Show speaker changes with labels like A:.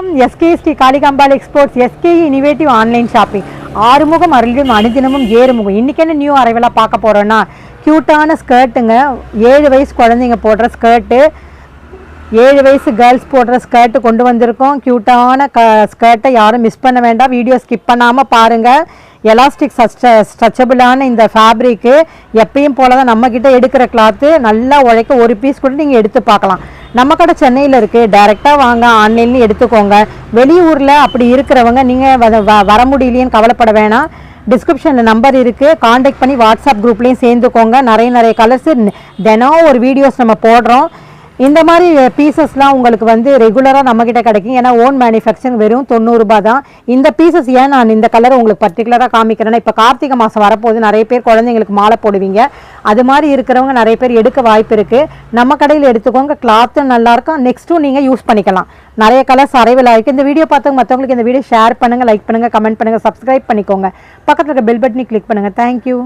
A: SKST Kalikambal exports SKE innovative online shopping Arumugam அருளிடும் அனுதினமும் ஏறுமுகம். இன்றைக்கி என்ன நியூ அரைவலாக பார்க்க போகிறோன்னா க்யூட்டான ஸ்கர்ட்டுங்க. 7 வயசு குழந்தைங்க போடுற ஸ்கர்ட்டு, 7 வயசு கேர்ள்ஸ் போடுற ஸ்கர்ட்டு கொண்டு வந்திருக்கோம். க்யூட்டான ஸ்கர்ட்டை யாரும் மிஸ் பண்ண வேண்டாம், வீடியோ ஸ்கிப் பண்ணாமல் பாருங்கள். எலாஸ்டிக் ஸ்ட்ரெச்சபிளான இந்த ஃபேப்ரிக்கு எப்பயும் போல தான் நம்மக்கிட்ட எடுக்கிற கிளாத்து நல்லா உழைக்க. ஒரு பீஸ் கூட நீங்கள் எடுத்து பார்க்கலாம். நம்ம கடை சென்னையில் இருக்குது, டைரெக்டாக வாங்க, ஆன்லைன்லேயும் எடுத்துக்கோங்க. வெளியூரில் அப்படி இருக்கிறவங்க நீங்கள் வர முடியலையேன்னு கவலைப்பட வேணாம். டிஸ்கிரிப்ஷனில் நம்பர் இருக்குது, காண்டாக்ட் பண்ணி வாட்ஸ்அப் குரூப்லேயும் சேர்ந்துக்கோங்க. நிறைய கலர்ஸு தினம் ஒரு வீடியோஸ் நம்ம போடுறோம். இந்த மாதிரி பீசஸ்லாம் உங்களுக்கு வந்து ரெகுலராக நம்மக்கிட்ட கிடைக்கும். ஏன்னா ஓன் மேனுஃபேக்சரிங் வெறும் 90 ரூபாய் தான். இந்த பீசஸ் ஏன் நான் இந்த கலர் உங்களுக்கு பர்டிகுலராக காமிக்கிறேன்னா, இப்போ கார்த்திகை மாதம் வரப்போது, நிறைய பேர் குழந்தைங்களுக்கு மாலை போடுவீங்க. அது மாதிரி இருக்கிறவங்க நிறைய பேர் எடுக்க வாய்ப்பு இருக்குது. நம்ம கடையில் எடுத்துக்கோங்க, கிளாத்தும் நல்லாயிருக்கும். நெக்ஸ்ட்டும் நீங்கள் யூஸ் பண்ணிக்கலாம். நிறைய கலர்ஸ் அரைவல் ஆகிருக்கு. இந்த வீடியோ பார்த்தவங்க மற்றவங்களுக்கு இந்த வீடியோ ஷேர் பண்ணுங்கள், லைக் பண்ணுங்கள், கமெண்ட் பண்ணுங்கள், சப்ஸ்கிரைப் பண்ணிக்கோங்க. பக்கத்தில் இருக்க பெல் பட்டனை கிளிக் பண்ணுங்கள். தேங்க்யூ.